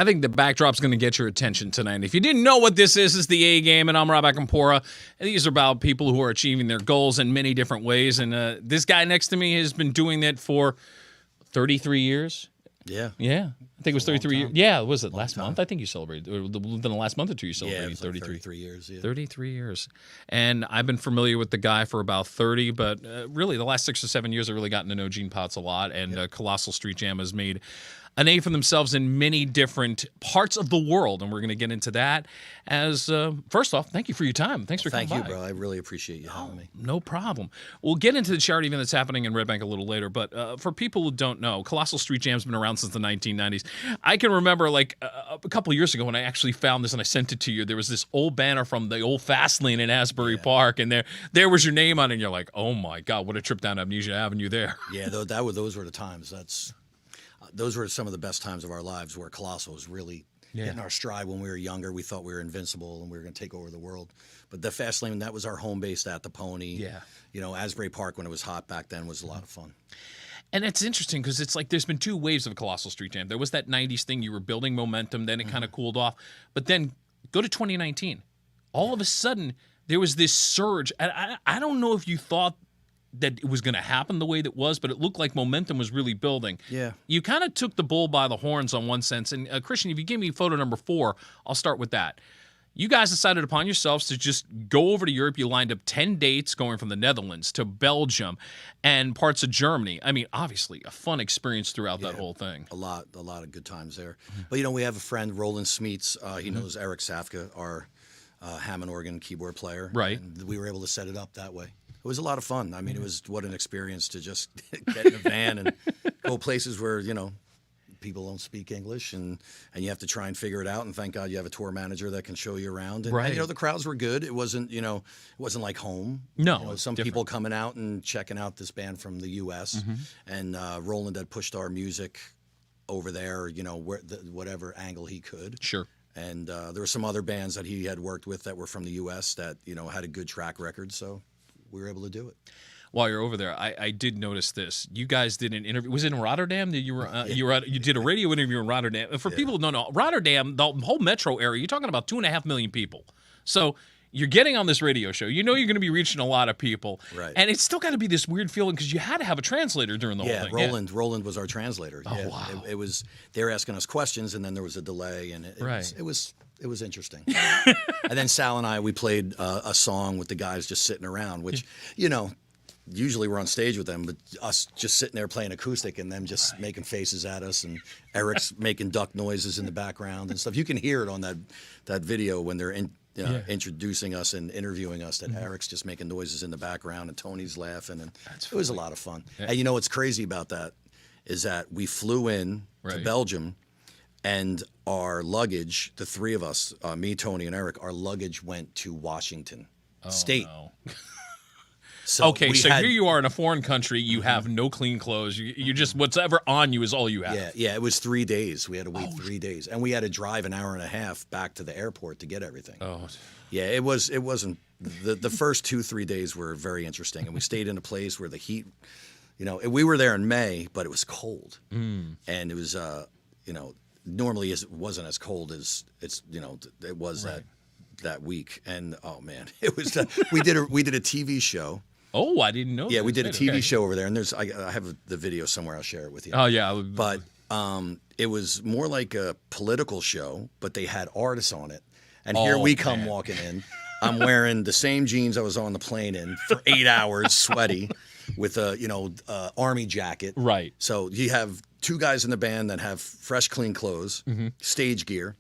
I think the backdrop's going to get your attention tonight. And if you didn't know what this is the A Game, and I'm Rob Akampora. And these are about people who are achieving their goals in many different ways. And this guy next to me has been doing that for 33 years. Yeah. Yeah. I think it was 33 years. Yeah, was it last month? I think you celebrated. Or within the last month or two, you celebrated 33 years. Yeah. 33 years. And I've been familiar with the guy for about 30, but really the last 6 or 7 years I've really gotten to know Gene Potts a lot. And Colossal Street Jam has made a name for themselves in many different parts of the world, and we're going to get into that. As first off, thank you for your time. Thanks for coming by. Thank you, bro. I really appreciate you having me. No problem. We'll get into the charity event that's happening in Red Bank a little later, but for people who don't know, Colossal Street Jam's been around since the 1990s. I can remember, like, a couple of years ago when I actually found this and I sent it to you, there was this old banner from the old Fast Lane in Asbury Park, and there was your name on it, and you're like, oh my God, what a trip down Amnesia Avenue there. Yeah, those were the times. Those were some of the best times of our lives where Colossal was really hitting our stride when we were younger. We thought we were invincible and we were going to take over the world. But the Fast Lane, that was our home base at the Pony. Yeah. You know, Asbury Park when it was hot back then was a lot of fun. And it's interesting because it's like there's been two waves of Colossal Street Jam. There was that 90s thing. You were building momentum. Then it kind of cooled off. But then go to 2019. All of a sudden, there was this surge. And I don't know if you thought that it was going to happen the way that was, but it looked like momentum was really building. Yeah. You kind of took the bull by the horns on one sense. And Christian, if you give me photo number 4, I'll start with that. You guys decided upon yourselves to just go over to Europe. You lined up 10 dates going from the Netherlands to Belgium and parts of Germany. I mean, obviously, a fun experience throughout that whole thing. A lot of good times there. But, you know, we have a friend, Roland Smeets. He knows Eric Safka, our Hammond organ keyboard player. Right. And we were able to set it up that way. It was a lot of fun. I mean, it was what an experience to just get in a van and go places where, you know, people don't speak English and you have to try and figure it out. And thank God you have a tour manager that can show you around. And, you know, the crowds were good. It wasn't, you know, it wasn't like home. No, you know, some people coming out and checking out this band from the U.S. And Roland had pushed our music over there, you know, whatever angle he could. Sure. And there were some other bands that he had worked with that were from the U.S. that, you know, had a good track record. So we were able to do it. While you're over there, I did notice this. You guys did an interview. Was it in Rotterdam? That you did a radio interview in Rotterdam. And for people who don't know, Rotterdam, the whole metro area, you're talking about 2.5 million people. So you're getting on this radio show. You know you're going to be reaching a lot of people. Right. And it's still got to be this weird feeling because you had to have a translator during the whole thing. Roland was our translator. Oh, wow. It was, they were asking us questions, and then there was a delay, and it was interesting. And then Sal and I, we played a song with the guys just sitting around, which, you know, usually we're on stage with them, but us just sitting there playing acoustic and them just making faces at us, and Eric's making duck noises in the background and stuff. You can hear it on that video when they're introducing us and interviewing us, that Eric's just making noises in the background and Tony's laughing, and it was a lot of fun. Yeah. And you know what's crazy about that is that we flew in to Belgium, and our luggage, the three of us, me, Tony, and Eric, our luggage went to Washington State. No. So here you are in a foreign country. You have no clean clothes. You just, whatever on you is all you have. Yeah. It was 3 days. We had to wait 3 days, and we had to drive an hour and a half back to the airport to get everything. Oh, yeah. It wasn't the first 2-3 days were very interesting, and we stayed in a place where the heat, you know, we were there in May, but it was cold, and it was, you know, normally it wasn't as cold as it was that week, and oh man, it was. We did a TV show. Oh, I didn't know. Yeah, we did a TV show over there, and I have the video somewhere. I'll share it with you. Oh yeah, but it was more like a political show, but they had artists on it, and here we come walking in. I'm wearing the same jeans I was on the plane in for 8 hours, sweaty, with a army jacket. Right. So you have 2 guys in the band that have fresh, clean clothes, stage gear.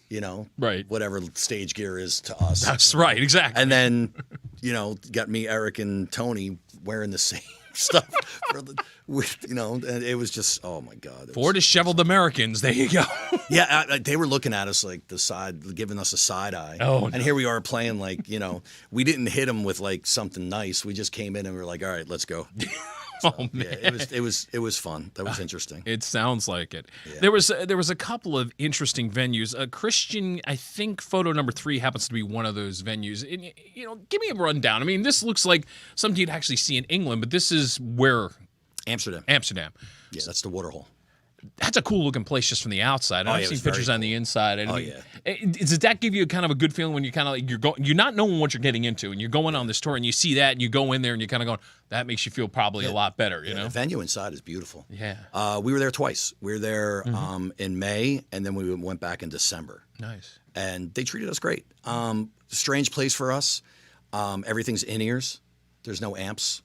You know, whatever stage gear is to us. That's right, exactly. And then, you know, got me, Eric, and Tony wearing the same stuff. And it was just, oh my God. 4 disheveled Americans. There you go. Yeah, they were looking at us like giving us a side eye. Oh, and here we are playing like, you know, we didn't hit them with like something nice. We just came in and we were like, all right, let's go. So, oh man, yeah, it was fun. That was interesting. It sounds like it. Yeah. There was a couple of interesting venues. Christian, I think photo number 3 happens to be one of those venues. And, you know, give me a rundown. I mean, this looks like something you'd actually see in England, but this is where? Amsterdam. Amsterdam. Yeah, that's the Waterhole. that's a cool looking place just from the outside. I've seen pictures on the inside. And does that give you kind of a good feeling when you kind of like you're not knowing what you're getting into, and you're going on this tour, and you see that, and you go in there, and you're kind of going, that makes you feel probably a lot better. You know, the venue inside is beautiful. Yeah, we were there twice. We were there in May, and then we went back in December. Nice. And they treated us great. Strange place for us. Everything's in ears. There's no amps.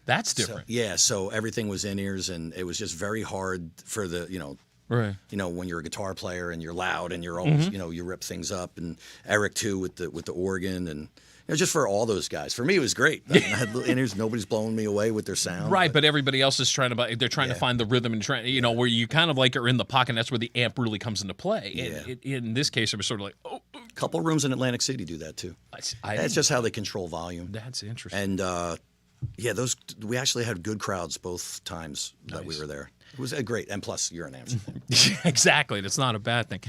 That's different. So everything was in ears, and it was just very hard for the, right. When you're a guitar player and you're loud and you're always, you rip things up, and Eric too with the organ, and just for all those guys. For me, it was great. I had in ears. Nobody's blowing me away with their sound. Right, but everybody else is trying to. They're trying to find the rhythm and trying, where you kind of like are in the pocket. And that's where the amp really comes into play. And in this case, it was sort of like, a couple rooms in Atlantic City do that too. That's just how they control volume. That's interesting. And we actually had good crowds both times that we were there. It was great, and plus you're in Amsterdam. Exactly, that's not a bad thing.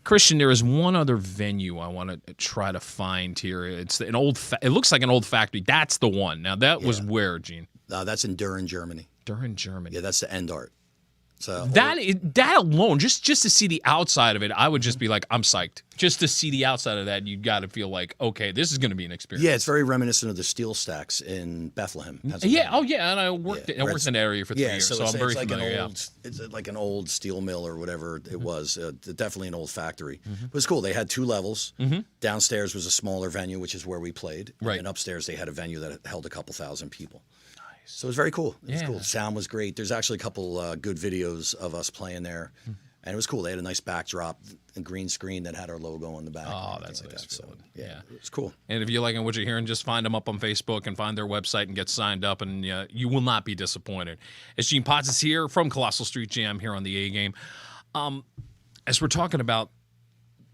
Christian, there is one other venue I want to try to find here. It's an old. It looks like an old factory. That's the one. Now that was where, Gene? That's in Düren, Germany. Düren, Germany. Yeah, that's the End Art. So that alone, just to see the outside of it, I would just be like, I'm psyched. Just to see the outside of that, you got to feel like, okay, this is going to be an experience. Yeah, it's very reminiscent of the steel stacks in Bethlehem, Pennsylvania. And I worked in that area for 3 years, so I'm very familiar. It's like an old steel mill or whatever it was. Definitely an old factory. It was cool. They had 2 levels. Downstairs was a smaller venue, which is where we played. Right. And upstairs they had a venue that held a couple thousand people. So it was very cool. It was cool. Sound was great. There's actually a couple good videos of us playing there. And it was cool. They had a nice backdrop, a green screen that had our logo on the back. Oh, that's like nice. that. So, it was cool. And if you're liking what you're hearing, just find them up on Facebook and find their website and get signed up, and you will not be disappointed. As Gene Potts is here from Colossal Street Jam here on the A Game. As we're talking about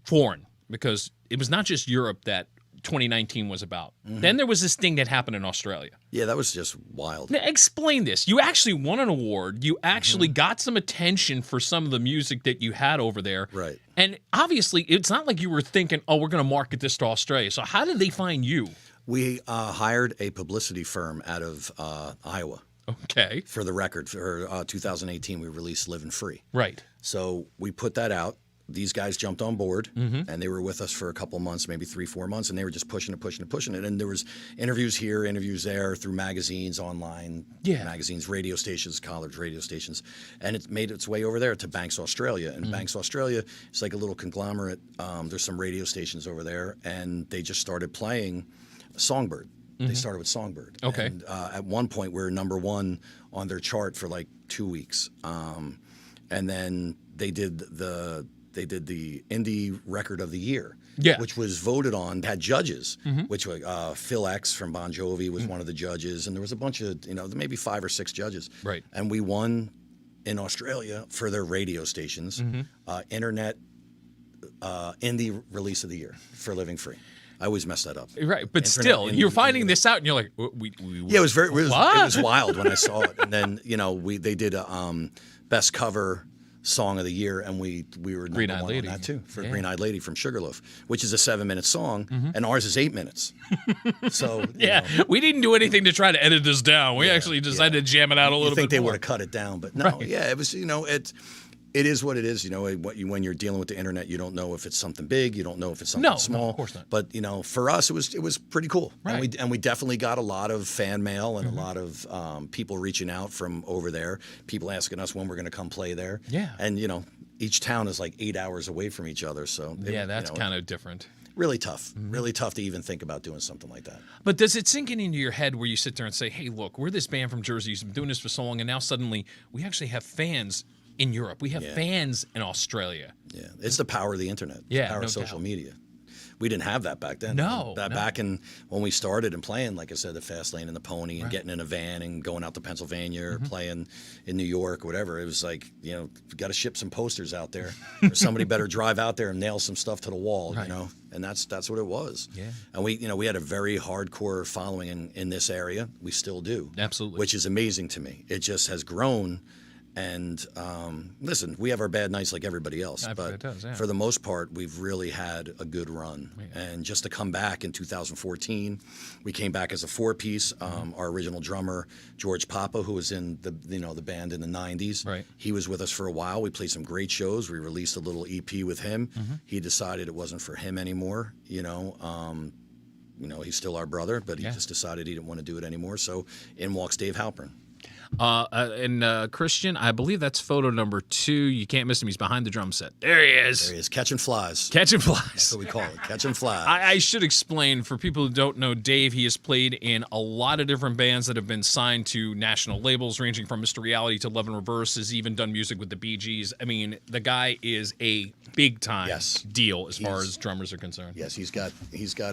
foreign, because it was not just Europe that 2019 was about. Then there was this thing that happened in Australia. Yeah, that was just wild. Now, explain this. You actually won an award. You actually got some attention for some of the music that you had over there. Right. And obviously, it's not like you were thinking, oh, we're going to market this to Australia. So how did they find you? We hired a publicity firm out of Iowa. Okay. For the record, for 2018, we released Livin' Free. Right. So we put that out. These guys jumped on board, and they were with us for a couple months, maybe 3-4 months, and they were just pushing it. And there was interviews here, interviews there, through magazines, online magazines, radio stations, college radio stations, and it made its way over there to Banks, Australia. And Banks, Australia is like a little conglomerate. There's some radio stations over there, and they just started playing Songbird. They started with Songbird. Okay. And at one point, we were #1 on their chart for like 2 weeks, and then they did the Indie Record of the Year, which was voted on, had judges, which were Phil X from Bon Jovi was one of the judges, and there was a bunch of, maybe 5 or 6 judges. Right. And we won in Australia for their radio stations, Internet Indie Release of the Year for Living Free. I always mess that up. Right, but still, you're finding this out, and you're like, yeah, it was wild when I saw it. And then, they did a best cover song of the year, and we were Green #1 Eyed Lady on that too, for Green Eyed Lady from Sugarloaf, which is a 7-minute song, and ours is 8 minutes. So we didn't do anything to try to edit this down. We actually decided to jam it out a little bit. I think they more. would have cut it down, but no, it was it is what it is. When you're dealing with the internet, you don't know if it's something big, you don't know if it's something small. No, of course not. But for us, it was pretty cool. Right. And we definitely got a lot of fan mail and a lot of people reaching out from over there. People asking us when we're going to come play there. Yeah. And each town is like 8 hours away from each other, so that's kind of different. Really tough. Really tough to even think about doing something like that. But does it sink into your head where you sit there and say, hey, look, we're this band from Jersey who's been doing this for so long, and now suddenly we actually have fans in Europe. We have fans in Australia. Yeah, it's the power of the internet. Yeah, the power of social media. We didn't have that back then. No. Back in when we started and playing, like I said, the Fast Lane and the Pony, and getting in a van and going out to Pennsylvania or playing in New York, whatever. It was like, we got to ship some posters out there, or somebody better drive out there and nail some stuff to the wall, And that's what it was. Yeah. And we had a very hardcore following in this area. We still do. Absolutely. Which is amazing to me. It just has grown. And listen, we have our bad nights like everybody else, but it does, yeah. for the most part, we've really had a good run. Yeah. And just to come back in 2014, we came back as a four-piece. Our original drummer, George Papa, who was in the band in the 90s, Right. he was with us for a while. We played some great shows. We released a little EP with him. He decided it wasn't for him anymore, he's still our brother, but he just decided he didn't want to do it anymore. So in walks Dave Halpern. And Christian, I believe that's photo number 2. You can't miss him. He's behind the drum set. There he is. There he is, catching flies. Catching flies. That's what we call it, catching flies. I should explain for people who don't know Dave, he has played in a lot of different bands that have been signed to national labels, ranging from Mr. Reality to Love in Reverse, has even done music with the Bee Gees. I mean, the guy is a big-time deal as far as drummers are concerned. Yes, he's got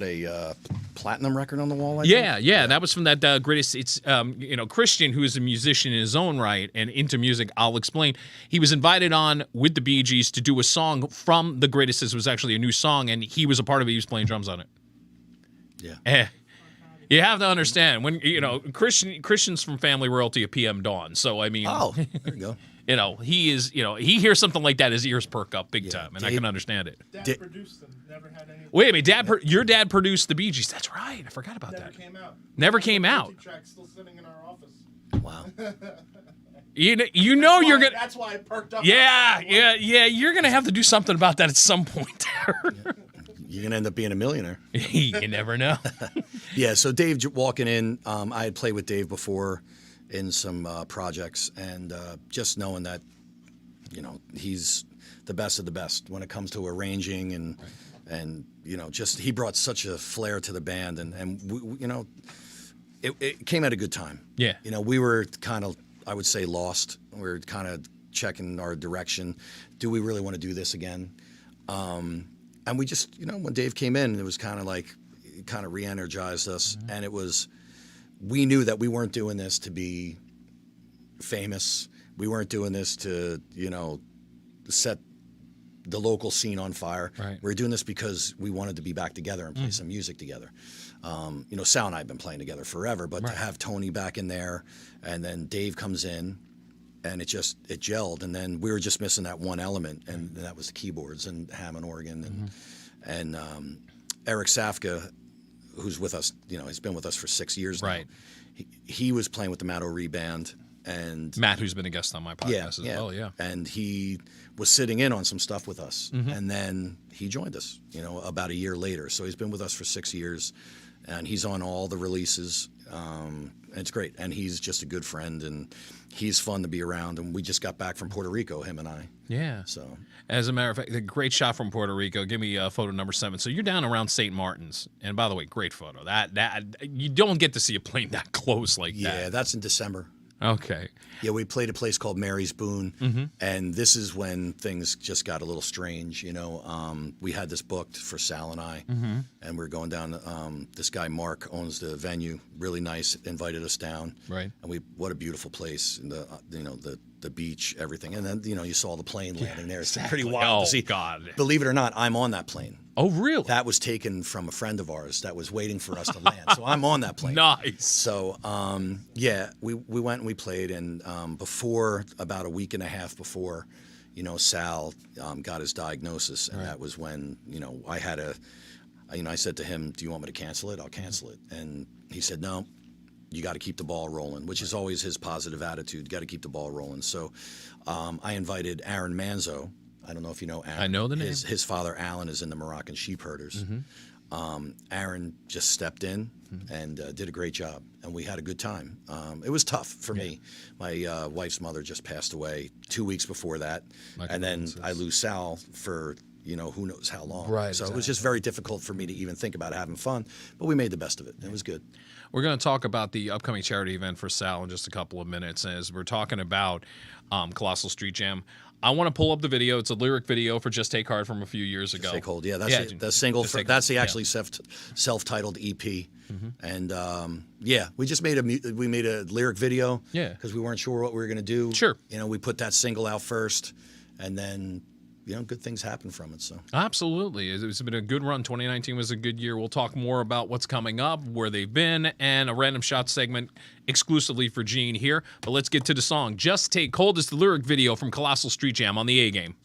a platinum record on the wall, I think. Yeah. That was from that greatest. It's Christian, who is a musician in his own right and into music. I'll explain. He was invited on with the Bee Gees to do a song from the greatest. This was actually a new song, and he was a part of it. He was playing drums on it. Yeah. You have to understand when Christian's from family royalty of PM Dawn. So I mean, there you go. He is. He hears something like that, his ears perk up big time, and I can understand it. Dad produced them. Never had any. Wait a minute, your dad produced the Bee Gees. That's right. I forgot about that. Never came out. Track still sitting in our office. Wow. You're gonna. That's why I perked up. Yeah. You're gonna have to do something about that at some point. You're gonna end up being a millionaire. You never know. Yeah. So Dave walking in, I had played with Dave before in some projects, and just knowing that, he's the best of the best when it comes to arranging and just he brought such a flair to the band, and we, it came at a good time. Yeah. We were kind of, I would say, lost. We were kind of checking our direction. Do we really want to do this again? And we just, when Dave came in, it was kind of like, it kind of re-energized us. And we knew that we weren't doing this to be famous. We weren't doing this to, set the local scene on fire. Right. We were doing this because we wanted to be back together and play some music together. Sal and I have been playing together forever, but to have Tony back in there, and then Dave comes in, and it gelled, and then we were just missing that one element, and that was the keyboards and Hammond organ, and Eric Safka, who's with us, he's been with us for 6 years now. Right. He was playing with the Matt O'Ree band, and Matt, who's been a guest on my podcast as well. Yeah. And he was sitting in on some stuff with us, and then he joined us, about a year later. So he's been with us for 6 years, and he's on all the releases. And it's great, and he's just a good friend, and he's fun to be around. And we just got back from Puerto Rico, him and I. Yeah. So, as a matter of fact, a great shot from Puerto Rico. Give me photo number 7. So you're down around St. Martin's, and by the way, great photo. That you don't get to see a plane that close like that. Yeah, that's in December. Okay. Yeah, we played a place called Mary's Boone, and this is when things just got a little strange. We had this booked for Sal and I, and we're going down. This guy Mark owns the venue, really nice. Invited us down, Right. And what a beautiful place. And the beach, everything, and then you saw the plane landing there. It's pretty wild to see. God. Believe it or not, I'm on that plane. Oh, really? That was taken from a friend of ours that was waiting for us to land. So I'm on that plane. Nice. So, we went and we played, and before, about a week and a half before, Sal got his diagnosis, and that was when, I had I said to him, do you want me to cancel it? I'll cancel it. And he said, no, you got to keep the ball rolling, which is always his positive attitude. Got to keep the ball rolling. So I invited Aaron Manzo. I don't know if you know Aaron. I know the name. His father, Alan, is in the Moroccan sheep herders. Aaron just stepped in and did a great job, and we had a good time. It was tough for me. My wife's mother just passed away 2 weeks before that, and then I lose Sal for who knows how long. Right. So it was just very difficult for me to even think about having fun, but we made the best of it. It was good. We're going to talk about the upcoming charity event for Sal in just a couple of minutes as we're talking about Colossal Street Jam. I want to pull up the video. It's a lyric video for Just Take Heart from a few years ago. Take Hold. Yeah, that's the single. That's the actually self-titled EP. And we just made a lyric video. Yeah. Because we weren't sure what we were going to do. Sure. We put that single out first, and then good things happen from it. So absolutely, it's been a good run. 2019 was a good year. We'll talk more about what's coming up, where they've been, and a random shot segment exclusively for Gene here. But let's get to the song. Just Take Hold is the lyric video from Colossal Street Jam on the A Game.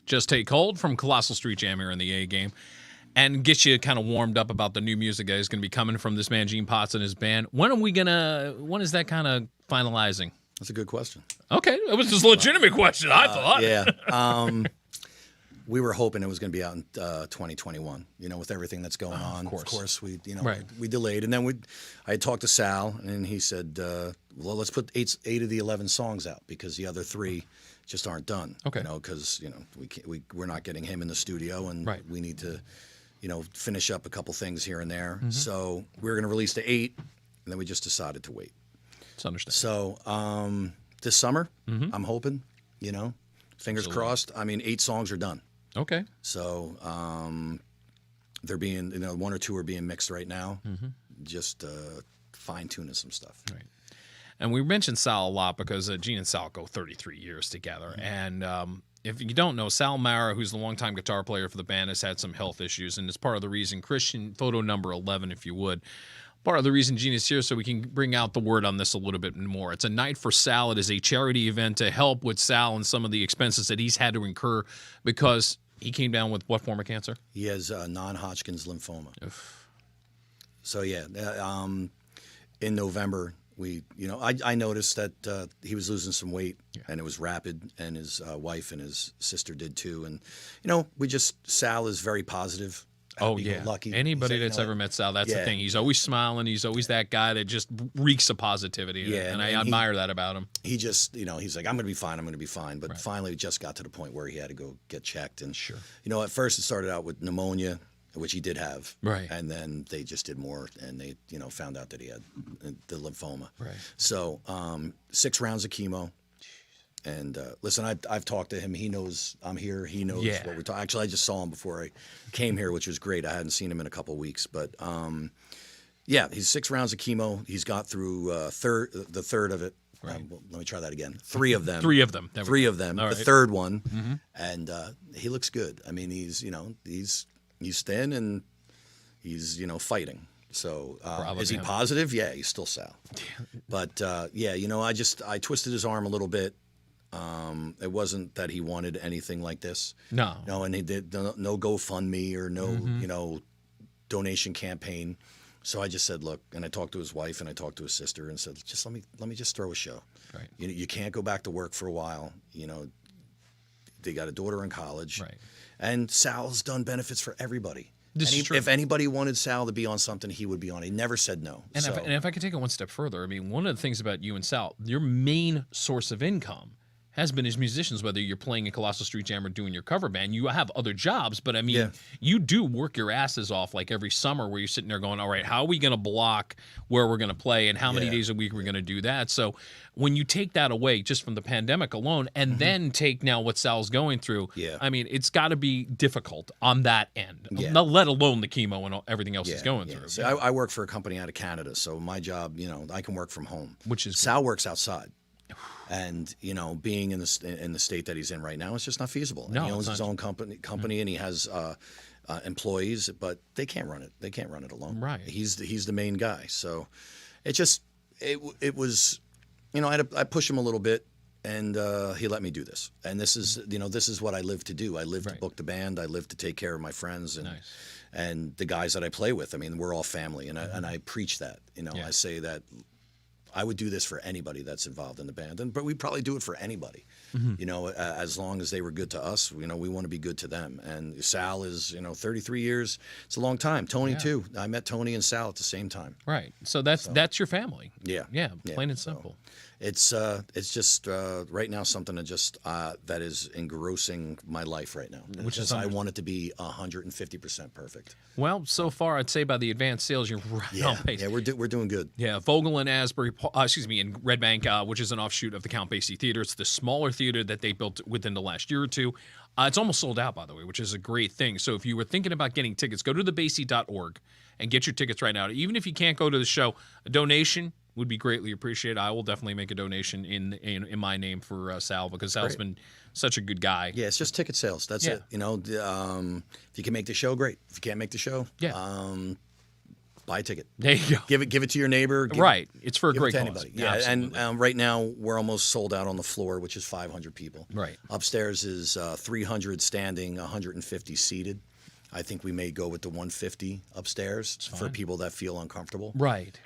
Just Take Hold from Colossal Street Jam here in the A Game. and get you kind of warmed up about the new music that is going to be coming from this man Gene Potts and his band. When is that kind of finalizing? That's a good question. Okay, it was just a legitimate question, I thought. Yeah. We were hoping it was going to be out in 2021. With everything that's going on. Of course, we we delayed, and then I had talked to Sal, and he said, "Well, let's put eight of the 11 songs out because the other 3 just aren't done." Okay. Because we're not getting him in the studio, and we need to, finish up a couple things here and there. Mm-hmm. So we were going to release the 8, and then we just decided to wait. It's understandable. So this summer, I'm hoping, fingers crossed. I mean, 8 songs are done. Okay. So they're being, 1 or 2 are being mixed right now, just fine-tuning some stuff. Right. And we mentioned Sal a lot because Gene and Sal go 33 years together. And if you don't know, Sal Marra, who's the longtime guitar player for the band, has had some health issues. And it's part of the reason, Christian, photo number 11, if you would, part of the reason Gene is here so we can bring out the word on this a little bit more. It's a night for Sal. It is a charity event to help with Sal and some of the expenses that he's had to incur because he came down with what form of cancer? He has non-Hodgkin's lymphoma. So, yeah, in November, I noticed that he was losing some weight, and it was rapid, and his wife and his sister did too. And, Sal is very positive. Oh, yeah. Lucky. Anybody that's ever met Sal, that's the thing. He's always smiling. He's always that guy that just reeks of positivity. Yeah, and I admire that about him. He just, he's like, I'm going to be fine. I'm going to be fine. But finally, it just got to the point where he had to go get checked. And, at first it started out with pneumonia, which he did have. Right. And then they just did more, and they, found out that he had the lymphoma. Right. So 6 rounds of chemo. And listen, I've talked to him. He knows I'm here. He knows what we're talking. Actually, I just saw him before I came here, which was great. I hadn't seen him in a couple of weeks, but he's 6 rounds of chemo. He's got through the third of it. Right. Let me try that again. 3 of them. 3 of them. Three of them. The third one, and he looks good. I mean, he's thin and he's fighting. So is he positive? Yeah, he's still Sal. But I twisted his arm a little bit. It wasn't that he wanted anything like this. No, and he did no GoFundMe or no, donation campaign. So I just said, look, and I talked to his wife and I talked to his sister and said, just let me just throw a show. Right. You can't go back to work for a while. They got a daughter in college. Right. And Sal's done benefits for everybody. If anybody wanted Sal to be on something, he would be on it. He never said no. And if I could take it one step further, I mean, one of the things about you and Sal, your main source of income has been as musicians, whether you're playing in Colossal Street Jam or doing your cover band. You have other jobs, but I mean, you do work your asses off like every summer where you're sitting there going, all right, how are we going to block where we're going to play and how many days a week we're going to do that? So when you take that away just from the pandemic alone and then take now what Sal's going through, I mean, it's got to be difficult on that end, let alone the chemo and everything else he's going through. So I work for a company out of Canada, so my job, I can work from home. Which is Sal works outside. And being in the state that he's in right now, it's just not feasible. No, he owns his own company, and he has employees, but they can't run it. They can't run it alone. Right. He's the main guy. So it was, I push him a little bit, and he let me do this. And this is what I live to do. I live to book the band. I live to take care of my friends and the guys that I play with. I mean, we're all family, and I preach that. I say that. I would do this for anybody that's involved in the band, but we'd probably do it for anybody, as long as they were good to us. We want to be good to them. And Sal is, 33 years. It's a long time. Tony too. I met Tony and Sal at the same time. Right. So that's your family. Yeah. Yeah. Plain and simple. It's just right now something that is engrossing my life right now. Which is I want it to be 150% perfect. Well, so far I'd say by the advanced sales you're right on pace. Yeah, we're doing good. Yeah, Vogel and Asbury, in Red Bank, which is an offshoot of the Count Basie Theater. It's the smaller theater that they built within the last year or two. It's almost sold out, by the way, which is a great thing. So if you were thinking about getting tickets, go to thebasie.org and get your tickets right now. Even if you can't go to the show, a donation would be greatly appreciated. I will definitely make a donation in my name for Sal because Sal's been such a good guy. Yeah, it's just ticket sales. That's it. If you can make the show, great. If you can't make the show, buy a ticket. There you go. Give it to your neighbor. It's for a great cause. Anybody. Yeah, and right now we're almost sold out on the floor, which is 500 people. Right. Upstairs is 300 standing, 150 seated. I think we may go with the 150 upstairs for people that feel uncomfortable. Right.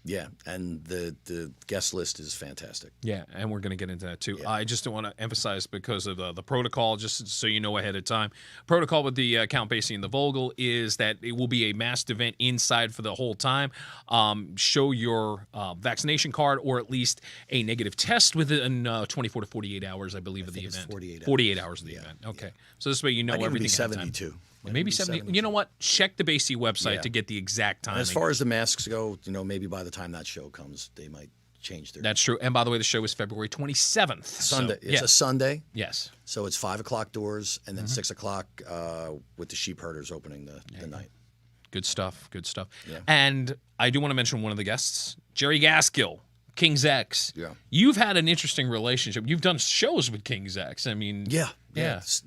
Yeah, and the guest list is fantastic. Yeah, and we're going to get into that too. Yeah. I just want to emphasize because of the protocol, just so you know ahead of time. Protocol with the Count Basie and the Vogel is that it will be a masked event inside for the whole time. Show your vaccination card or at least a negative test within 24 to 48 hours, I believe, of the event. 48 hours of the event. Okay, so this way you know Might even everything. be 72. Maybe 70. You know what? Check the Basie website Yeah. to get the exact time. As far as the masks go, maybe by the time that show comes, they might change their. That's true. And by the way, the show is February 27th. Sunday. So, It's a Sunday. Yes. So it's 5 o'clock doors, and then 6 o'clock with the sheep herders opening the night. Good stuff. Good stuff. Yeah. And I do want to mention one of the guests, Jerry Gaskill, King's X. Yeah. You've had an interesting relationship. You've done shows with King's X. I mean, Yeah. Yeah. It's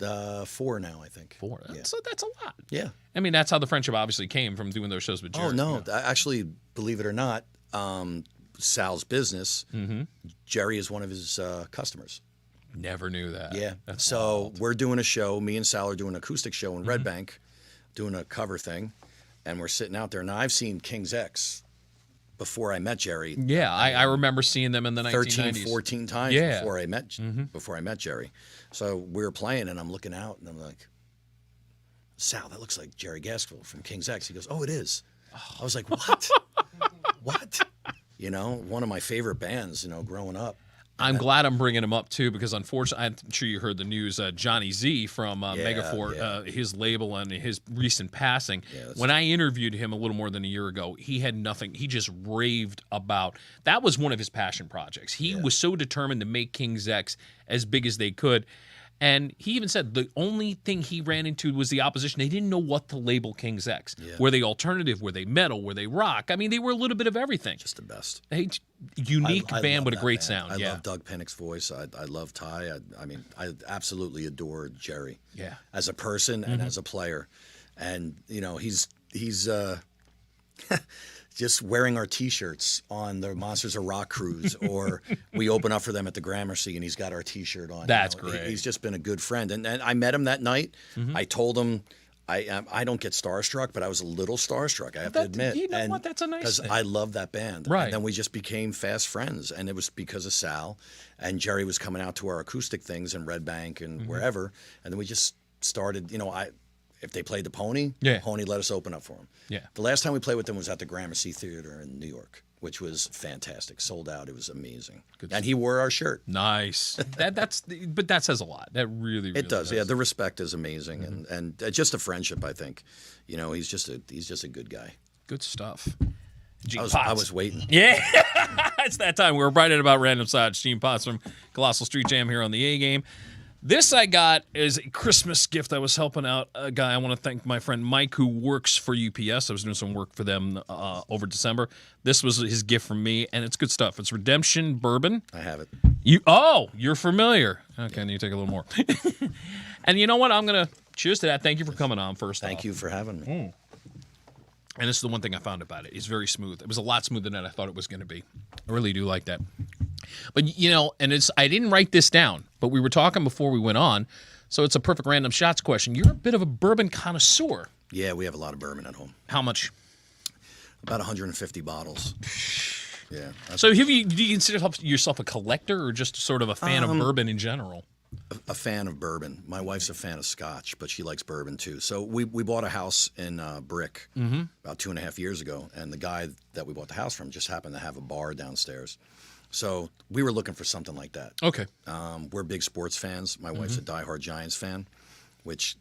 4 now, I think. 4. Yeah. So that's a lot. Yeah. I mean, that's how the friendship obviously came from doing those shows with Jerry. Oh no! Actually, believe it or not, Sal's business, Jerry is one of his customers. Never knew that. Yeah. That's So wild. we're doing a show. Me and Sal are doing an acoustic show in Red Bank, doing a cover thing, and we're sitting out there. Now I've seen King's X before I met Jerry. Yeah, I remember seeing them in the 13, 1990s. 14 times Yeah. before I met Jerry. So we were playing, and I'm looking out, and I'm like, Sal, that looks like Jerry Gaskill from King's X. He goes, oh, it is. I was like, what? What? One of my favorite bands, growing up. I'm glad I'm bringing him up too because unfortunately, I'm sure you heard the news. Johnny Z from Megafort, his label and his recent passing. Yeah, when I interviewed him a little more than a year ago, he had nothing. He just raved about that. Was one of his passion projects. He was so determined to make King's X as big as they could. And he even said the only thing he ran into was the opposition. They didn't know what to label King's X. Yeah. Were they alternative? Were they metal? Were they rock? I mean, they were a little bit of everything. Just the best. Unique I band love with a that great band. sound. I yeah. love Doug Pinnick's voice. I love Ty. I absolutely adore Jerry. Yeah. As a person and as a player, and he's just wearing our T-shirts on the Monsters of Rock cruise, or we open up for them at the Gramercy, and he's got our T-shirt on. That's great. He's just been a good friend, and I met him that night. I told him. I don't get starstruck, but I was a little starstruck. I have to admit. You know what? That's a nice thing. Because I love that band. Right. And then we just became fast friends, and it was because of Sal, and Jerry was coming out to our acoustic things in Red Bank and wherever, and then we just started. If they played the Pony, Pony let us open up for them. Yeah. The last time we played with them was at the Gramercy Theater in New York, which was fantastic. Sold out. It was amazing. And he wore our shirt. Nice. But that says a lot. That really It does. Yeah, the respect is amazing, and just a friendship. I think, he's just a good guy. Good stuff. I was waiting. Yeah, it's that time. We're right at about random sides. Gene Potts from Colossal Street Jam here on the A Game. This I got is a Christmas gift. I was helping out a guy. I want to thank my friend Mike, who works for UPS. I was doing some work for them over December. This was his gift from me, and it's good stuff. It's Redemption Bourbon. I have it. You're familiar. Okay, I need to take a little more. And you know what? I'm going to cheers to that. Thank you for coming on first off. Thank you for having me. And this is the one thing I found about it. It's very smooth. It was a lot smoother than I thought it was going to be. I really do like that. But, I didn't write this down, but we were talking before we went on, so it's a perfect random shots question. You're a bit of a bourbon connoisseur. Yeah, we have a lot of bourbon at home. How much? About 150 bottles. Yeah. So do you consider yourself a collector or just sort of a fan of bourbon in general? A fan of bourbon. My wife's a fan of Scotch, but she likes bourbon too. So we bought a house in Brick about 2.5 years ago, and the guy that we bought the house from just happened to have a bar downstairs. So we were looking for something like that. Okay. We're big sports fans. My wife's a diehard Giants fan, which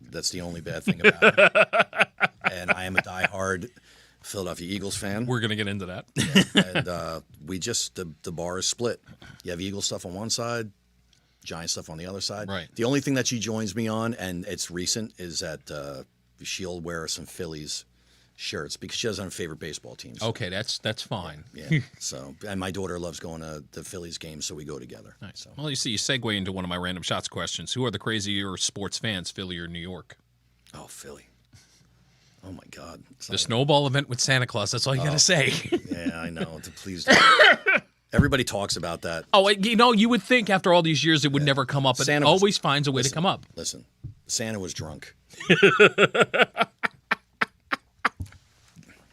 that's the only bad thing about it. And I am a diehard Philadelphia Eagles fan. We're going to get into that. And we just, the bar is split. You have Eagles stuff on one side, Giant stuff on the other side. Right. The only thing that she joins me on, and it's recent, is that she'll wear some Phillies shirts because she doesn't have favorite baseball teams. Okay, that's fine. Yeah. So, and my daughter loves going to the Phillies games, so we go together. Nice. So. Well, you see, you segue into one of my random shots questions. Who are the crazier sports fans, Philly or New York? Oh, Philly. Oh, my God. The snowball event with Santa Claus. That's all you got to say. Yeah, I know. Please don't. Everybody talks about that. Oh, you would think after all these years it would never come up, but it always finds a way to come up. Listen, Santa was drunk.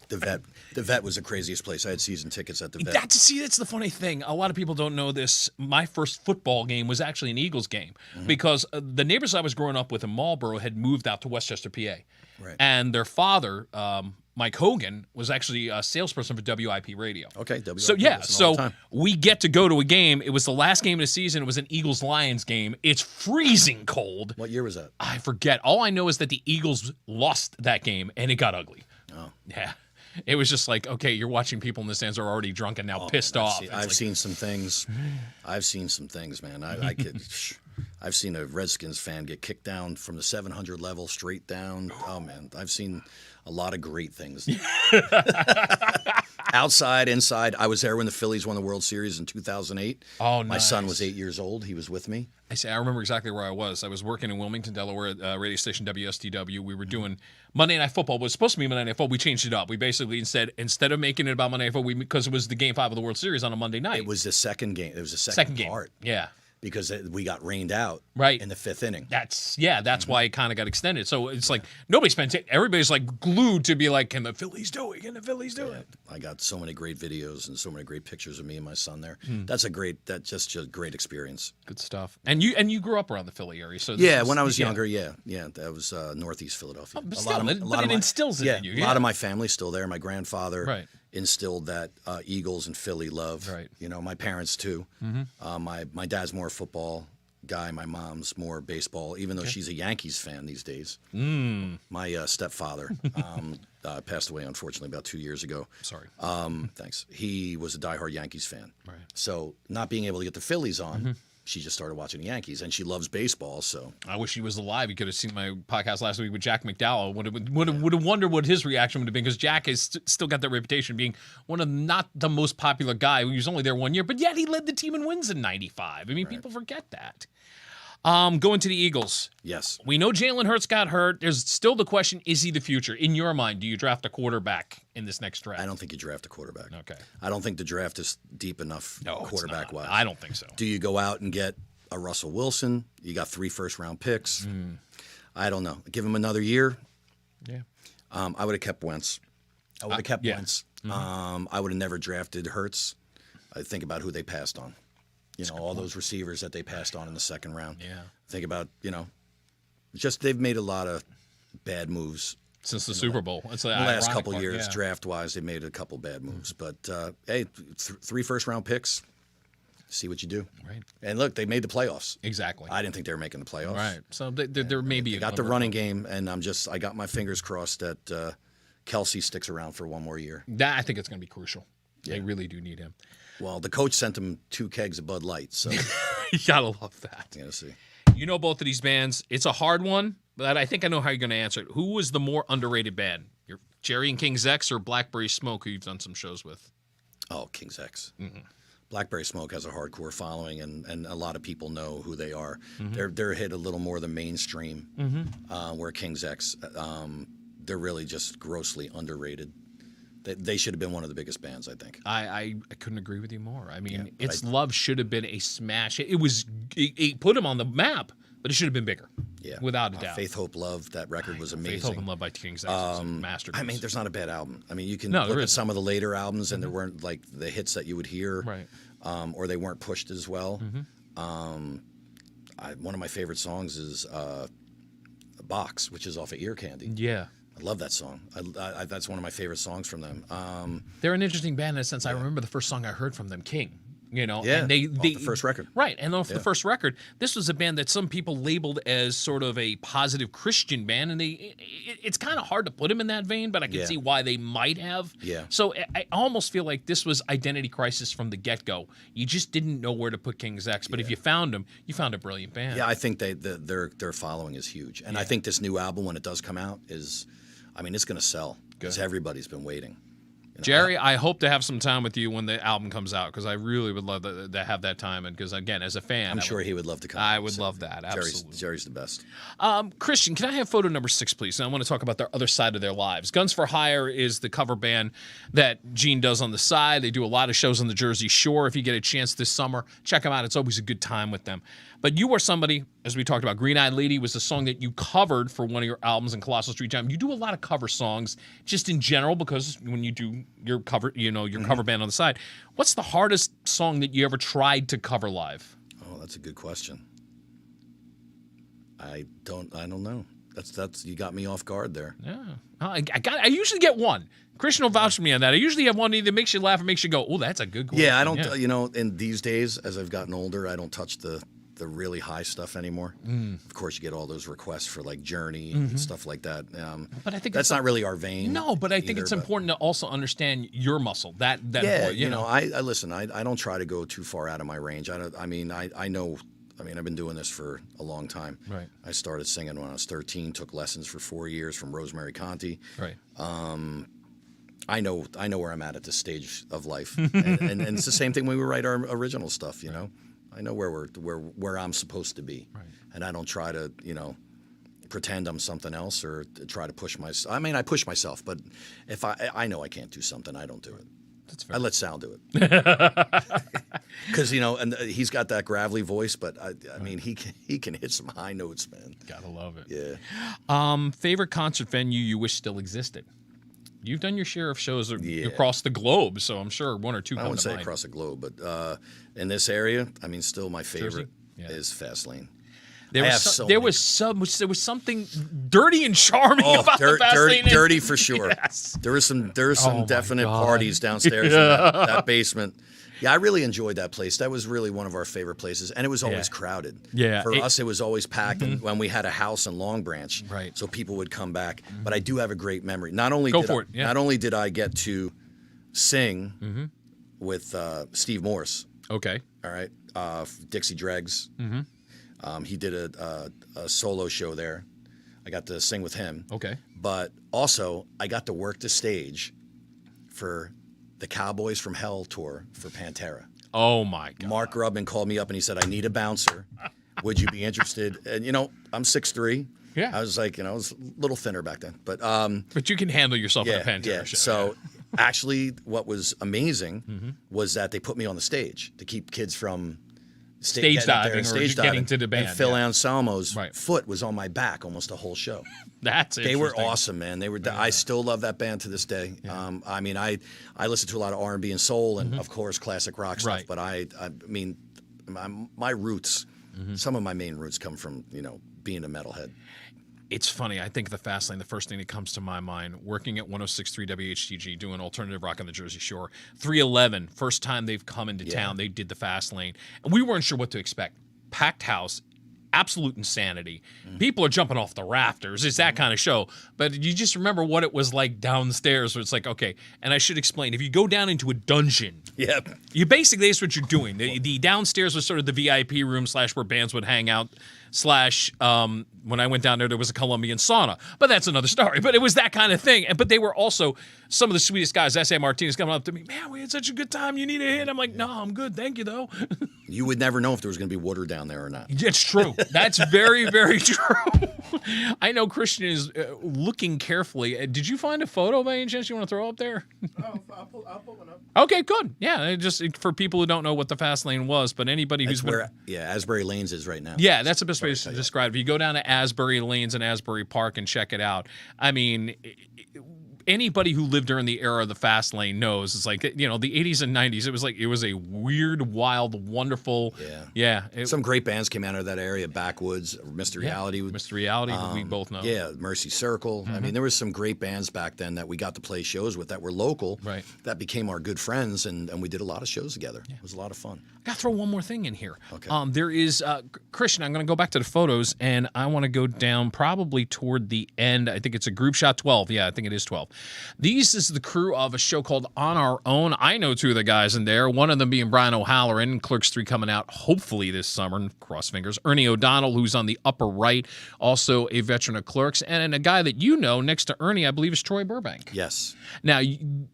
The vet was the craziest place. I had season tickets at the vet. That's the funny thing. A lot of people don't know this. My first football game was actually an Eagles game because the neighbors I was growing up with in Marlboro had moved out to Westchester, PA. Right. And their father, Mike Hogan, was actually a salesperson for WIP Radio. Okay, WIP. So yeah, listen all the time. we get to go to a game. It was the last game of the season. It was an Eagles-Lions game. It's freezing cold. What year was that? I forget. All I know is that the Eagles lost that game and it got ugly. Oh. Yeah. It was just like, okay, you're watching people in the stands are already drunk and now pissed off. I've seen some things. I've seen some things, man. I could. I've seen a Redskins fan get kicked down from the 700 level straight down. Oh man, I've seen a lot of great things. Outside, inside. I was there when the Phillies won the World Series in 2008. Oh, nice. My son was 8 years old. He was with me. I remember exactly where I was. I was working in Wilmington, Delaware at radio station WSTW. We were doing Monday Night Football. It was supposed to be Monday Night Football. We changed it up. We basically instead of making it about Monday Night Football, because it was the Game 5 of the World Series on a Monday night. It was the second game. It was the second game. part. Yeah. Because we got rained out in the fifth inning. That's why it kind of got extended. So it's like nobody spends it. Everybody's like glued to be like, can the Phillies do it? Can the Phillies do it? I got so many great videos and so many great pictures of me and my son there. That's just a great experience. Good stuff. And you grew up around the Philly area, so when I was younger, that was Northeast Philadelphia. But still, it instills it in you. A lot of my family's still there. My grandfather. Right. Instilled that Eagles and Philly love. Right. You know, my parents too. My dad's more a football guy. My mom's more baseball, even though she's a Yankees fan these days. My stepfather passed away, unfortunately, about 2 years ago. Sorry. Thanks. He was a diehard Yankees fan. Right. So not being able to get the Phillies on, she just started watching the Yankees, and she loves baseball. So I wish he was alive. You could have seen my podcast last week with Jack McDowell. Would have wondered what his reaction would have been, because Jack has still got that reputation of being one of not the most popular guy. He was only there 1 year, but yet he led the team in wins in '95. I mean, people forget that. Going to the Eagles. Yes. We know Jalen Hurts got hurt. There's still the question, is he the future? In your mind, do you draft a quarterback in this next draft? I don't think you draft a quarterback. Okay. I don't think the draft is deep enough quarterback-wise. I don't think so. Do you go out and get a Russell Wilson? You got 3 first-round picks. I don't know. Give him another year. Yeah. I would have kept Wentz. Wentz. I would have never drafted Hurts. I think about who they passed on. You know, all those receivers that they passed on in the second round. Yeah. Think about, just they've made a lot of bad moves. Since the Super Bowl. It's the last couple years, draft-wise, they made a couple bad moves. But, hey, 3 first-round picks, see what you do. Right. And look, they made the playoffs. Exactly. I didn't think they were making the playoffs. Right. So there may be They got the running game, and I got my fingers crossed that Kelsey sticks around for 1 more year. I think it's going to be crucial. Yeah. They really do need him. Well, the coach sent him 2 kegs of Bud Light, so you gotta love that. You gotta see. You know both of these bands. It's a hard one, but I think I know how you're going to answer it. Who was the more underrated band? Your Jerry and King's X or Blackberry Smoke, who you've done some shows with? Oh, King's X. Blackberry Smoke has a hardcore following, and a lot of people know who they are. They're hit a little more the mainstream, where King's X, they're really just grossly underrated. They should have been one of the biggest bands, I think. I couldn't agree with you more. I mean, Love should have been a smash. It put him on the map, but it should have been bigger. Yeah, without a doubt. Faith, Hope, Love. That record was amazing. Faith, Hope, and Love by King's X was a masterpiece. I mean, there's not a bad album. I mean, you can look at some of the later albums, and there weren't like the hits that you would hear, right? Or they weren't pushed as well. One of my favorite songs is "Box," which is off of Ear Candy. Yeah. I love that song. That's one of my favorite songs from them. They're an interesting band in a sense. I remember the first song I heard from them, King. And they the first record. Right, and off the first record, this was a band that some people labeled as sort of a positive Christian band, and it's kind of hard to put them in that vein, but I can see why they might have. Yeah. So I almost feel like this was identity crisis from the get-go. You just didn't know where to put King's X, but if you found them, you found a brilliant band. Yeah, I think their following is huge, and I think this new album, when it does come out, it's going to sell because everybody's been waiting. Jerry, I hope to have some time with you when the album comes out because I really would love to have that time. And because, again, as a fan, I'm sure he would love to come. I would love that. Absolutely. Jerry's the best. Christian, can I have photo number 6, please? And I want to talk about the other side of their lives. Guns for Hire is the cover band that Gene does on the side. They do a lot of shows on the Jersey Shore. If you get a chance this summer, check them out. It's always a good time with them. But you are somebody, as we talked about, Green Eyed Lady was a song that you covered for one of your albums in Colossal Street Jam. You do a lot of cover songs just in general because when you do your cover, your cover band on the side. What's the hardest song that you ever tried to cover live? Oh, that's a good question. I don't know. That's you got me off guard there. Yeah. I usually get one. Christian will vouch for me on that. I usually have one that makes you laugh and makes you go, oh, that's a good question. Yeah, I don't, in these days, as I've gotten older, I don't touch the really high stuff anymore. Of course, you get all those requests for like Journey and stuff like that. But I think that's not really our vein. No, but I think it's important to also understand your muscle. That yeah, I listen. I don't try to go too far out of my range. I know. I've been doing this for a long time. Right. I started singing when I was 13. Took lessons for 4 years from Rosemary Conti. Right. I know where I'm at this stage of life, and it's the same thing when we write our original stuff. You know, I know where I'm supposed to be, and I don't try to pretend I'm something else or try to push myself. I push myself, but if I know I can't do something, I don't do it. That's fair. I let Sal do it because and he's got that gravelly voice, but he can hit some high notes, man. Gotta love it. Yeah. Favorite concert venue you wish still existed? You've done your share of shows across the globe, so I'm sure one or two come to mind. I wouldn't say across the globe, but in this area, still my favorite is Fastlane. There was something dirty and charming about the Fastlane. Dirty for sure. Yes. There was some definite parties downstairs in that basement. Yeah, I really enjoyed that place. That was really one of our favorite places, and it was always crowded. Yeah, for us, it was always packed. And when we had a house in Long Branch, so people would come back. But I do have a great memory. Not only did I get to sing with Steve Morse. Okay. All right. Dixie Dregs. He did a solo show there. I got to sing with him. Okay. But also, I got to work the stage for the Cowboys from Hell tour for Pantera. Oh, my God. Mark Rubin called me up and he said, I need a bouncer. Would you be interested? And, I'm 6'3". Yeah. I was like, I was a little thinner back then. But you can handle yourself in a Pantera show. So actually, what was amazing was that they put me on the stage to keep kids from stage diving getting to the band. And Phil Anselmo's foot was on my back almost the whole show. That's They were awesome, man. They were. I still love that band to this day. Yeah. I listen to a lot of R&B and soul, and of course classic rock stuff. But my roots, some of my main roots come from being a metalhead. It's funny. I think the Fastlane, the first thing that comes to my mind, working at 106.3 WHTG, doing alternative rock on the Jersey Shore. 311, first time they've come into town, they did the Fastlane. And we weren't sure what to expect. Packed house, absolute insanity. People are jumping off the rafters. It's that kind of show. But you just remember what it was like downstairs where it's like, okay, and I should explain. If you go down into a dungeon, you basically, that's what you're doing. The downstairs was sort of the VIP room / where bands would hang out / when I went down there was a Colombian sauna. But that's another story. But it was that kind of thing. But they were also some of the sweetest guys. S.A. Martinez coming up to me, man, we had such a good time. You need a hit? I'm like, no, I'm good. Thank you, though. You would never know if there was going to be water down there or not. It's true. That's very, very true. I know Christian is looking carefully. Did you find a photo by any chance you want to throw up there? Oh, I'll put one up. Okay, good. Yeah, just for people who don't know what the Fastlane was, but anybody who's Asbury Lanes is right now. Yeah, that's the best way to describe it. If you go down to Asbury Lanes and Asbury Park and check it out, anybody who lived during the era of the Fastlane knows it's like, the 80s and 90s. It was a weird, wild, wonderful. Yeah. Some great bands came out of that area. Backwoods, Mr. Reality. Mr. Reality, we both know. Yeah, Mercy Circle. There was some great bands back then that we got to play shows with that were local. Right. That became our good friends, and we did a lot of shows together. Yeah. It was a lot of fun. I got to throw one more thing in here. Okay. There is, Christian, I'm going to go back to the photos, and I want to go down probably toward the end. I think it's a group shot 12. Yeah, I think it is 12. These is the crew of a show called On Our Own. I know two of the guys in there, one of them being Brian O'Halloran, Clerks 3 coming out hopefully this summer, cross fingers. Ernie O'Donnell, who's on the upper right, also a veteran of Clerks. And a guy that you know next to Ernie, I believe, is Troy Burbank. Yes. Now,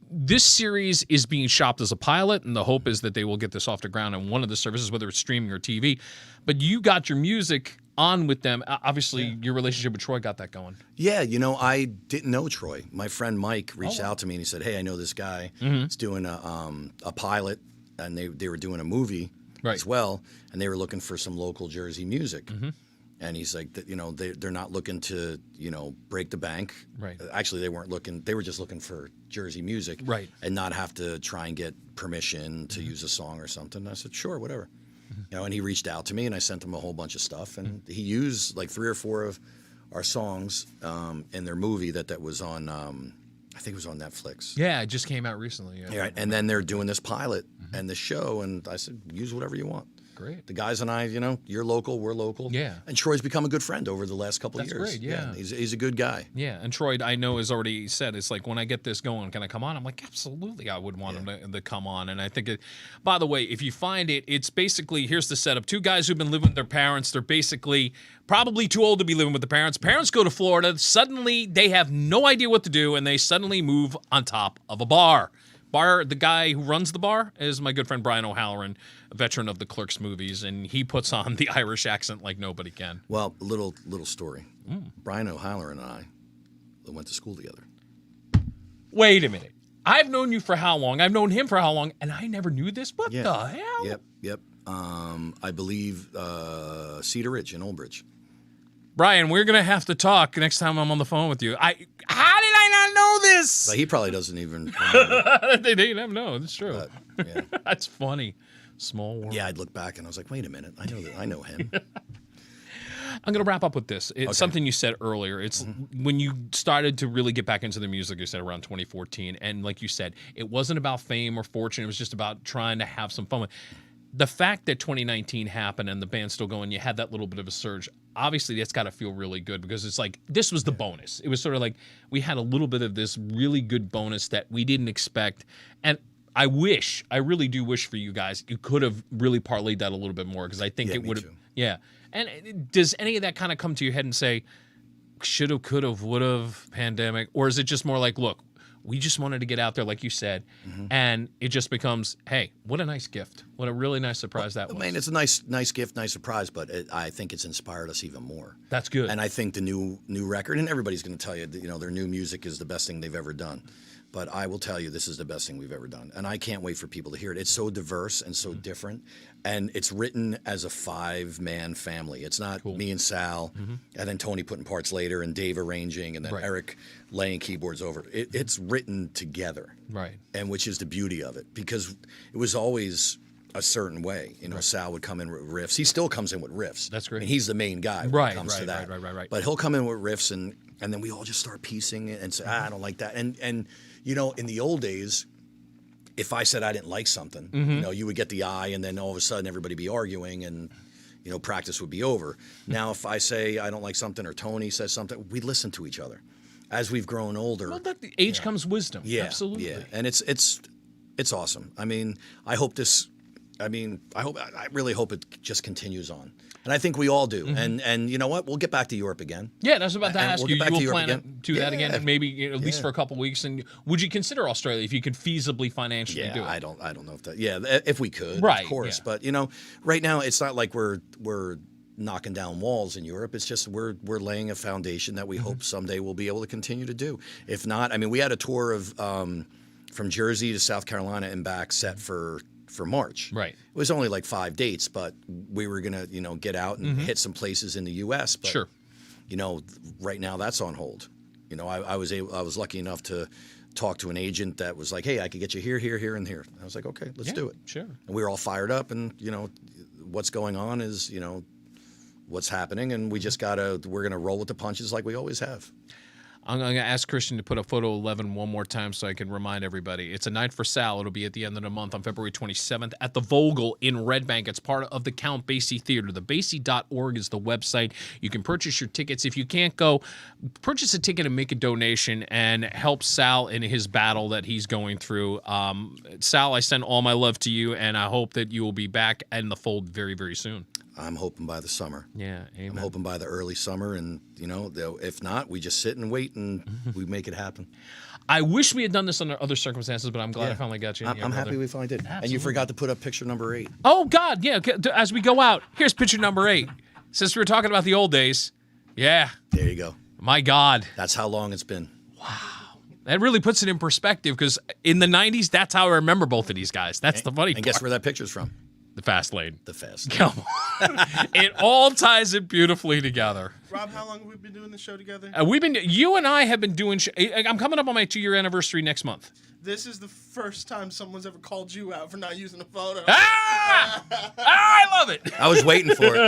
this series is being shopped as a pilot, and the hope is that they will get this off the ground on one of the services, whether it's streaming or TV. But you got your music on with them. Obviously, your relationship with Troy got that going. Yeah, I didn't know Troy. My friend Mike reached out to me and he said, "Hey, I know this guy. He's doing a pilot, and they were doing a movie as well, and they were looking for some local Jersey music." And he's like, they're not looking to, break the bank. Right. Actually, they weren't looking. They were just looking for Jersey music, right, and not have to try and get permission to use a song or something. And I said, "Sure, whatever." And he reached out to me, and I sent him a whole bunch of stuff, and he used like 3 or 4 of our songs in their movie that was on, I think it was on Netflix. Yeah, it just came out recently. Yeah, right. And then they're doing this pilot and this show, and I said, use whatever you want. Great. The guys and I, you're local, we're local. Yeah. And Troy's become a good friend over the last couple of years. That's great, yeah. He's a good guy. Yeah, and Troy, I know, has already said, it's like, when I get this going, can I come on? I'm like, absolutely, I would want him to come on. And I think, by the way, if you find it, it's basically, here's the setup. 2 guys who've been living with their parents. They're basically probably too old to be living with the parents. Parents go to Florida. Suddenly, they have no idea what to do, and they suddenly move on top of a bar. The guy who runs the bar is my good friend Brian O'Halloran, a veteran of the Clerks movies, and he puts on the Irish accent like nobody can. Well, little story. Brian O'Halloran and I went to school together. Wait a minute. I've known you for how long? I've known him for how long? And I never knew this? What the hell? Yep. I believe Cedar Ridge in Old Bridge. Brian, we're going to have to talk next time I'm on the phone with you. How did I not know this? He probably doesn't even They didn't know. That's true. But, yeah. That's funny. Small world. Yeah, I'd look back and I was like, wait a minute. I know him. I'm going to wrap up with this. It's something you said earlier. It's when you started to really get back into the music, you said around 2014. And like you said, it wasn't about fame or fortune. It was just about trying to have some fun. The fact that 2019 happened and the band's still going, you had that little bit of a surge. Obviously, that's got to feel really good because it's like this was the bonus. It was sort of like we had a little bit of this really good bonus that we didn't expect. And I really do wish for you guys, you could have really parlayed that a little bit more because I think it would have. Yeah. And does any of that kind of come to your head and say, should have, could have, would have, pandemic? Or is it just more like, look, we just wanted to get out there, like you said, and it just becomes, hey, what a nice gift. What a really nice surprise that was. I mean, it's a nice gift, nice surprise, but I think it's inspired us even more. That's good. And I think the new record, and everybody's going to tell you, that, their new music is the best thing they've ever done. But I will tell you, this is the best thing we've ever done. And I can't wait for people to hear it. It's so diverse and so different. And it's written as a 5-man family. It's not me and Sal, and then Tony putting parts later, and Dave arranging, and then Eric laying keyboards over. It's written together. Right. And which is the beauty of it. Because it was always a certain way. Sal would come in with riffs. He still comes in with riffs. That's great. And he's the main guy when it comes to that. Right. But he'll come in with riffs, and then we all just start piecing it and say, I don't like that. And in the old days, if I said I didn't like something, you would get the eye, and then all of a sudden everybody be arguing, and practice would be over. Now, if I say I don't like something, or Tony says something, we listen to each other. As we've grown older, well, that the age comes wisdom. Yeah, absolutely. Yeah, and it's awesome. I mean, I really hope it just continues on. And I think we all do. And you know what? We'll get back to Europe again. Yeah, that's about to ask we'll you. get back You to will Europe plan again. to that again, maybe at least for a couple weeks. And would you consider Australia if you could feasibly financially do it? I don't know if that. Yeah, if we could, right, of course. Yeah. But right now it's not like we're knocking down walls in Europe. It's just we're laying a foundation that we hope someday we'll be able to continue to do. If not, I mean, we had a tour of from Jersey to South Carolina and back set for March. Right. It was only like 5 dates, but we were gonna get out and hit some places in the U.S. But sure. Right now that's on hold. I was lucky enough to talk to an agent that was like, hey, I could get you here, here, here, and here. I was like, okay, let's do it. Sure. And we were all fired up, and what's going on is what's happening, and we're gonna roll with the punches like we always have. I'm going to ask Christian to put up photo 11 one more time so I can remind everybody. It's a night for Sal. It'll be at the end of the month on February 27th at the Vogel in Red Bank. It's part of the Count Basie Theater. TheBasie.org is the website. You can purchase your tickets. If you can't go, purchase a ticket and make a donation and help Sal in his battle that he's going through. Sal, I send all my love to you, and I hope that you will be back in the fold very, very soon. I'm hoping by the summer. Yeah, amen. I'm hoping by the early summer, and if not, we just sit and wait and we make it happen. I wish we had done this under other circumstances, but I'm glad I finally got you. I'm happy we finally did. Absolutely. And you forgot to put up picture number 8. Oh God, yeah. As we go out, here's picture number 8. Since we were talking about the old days, yeah. There you go. My God, that's how long it's been. Wow, that really puts it in perspective. Because in the '90s, that's how I remember both of these guys. That's the funny part. And guess where that picture's from? The fast lane. The fast lane. Come on. It all ties it beautifully together. Rob, how long have we been doing the show together? You and I have been doing. I'm coming up on my 2-year anniversary next month. This is the first time someone's ever called you out for not using a photo. I love it. I was waiting for it.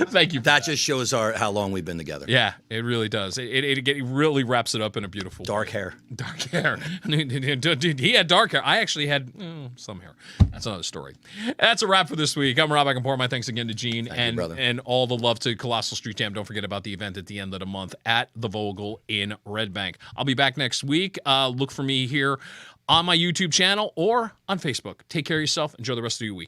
Thank you. That just shows how long we've been together. Yeah, it really does. It really wraps it up in a beautiful dark way. hair. Dark hair. He had dark hair. I actually had some hair. That's another story. That's a wrap for this week. I'm Rob. I can pour my thanks again to Gene and all the love to Colossal Street Jam. Don't forget about the event at the end of the month at the Vogel in Red Bank. I'll be back next week. Look for me here on my YouTube channel or on Facebook. Take care of yourself. Enjoy the rest of your week.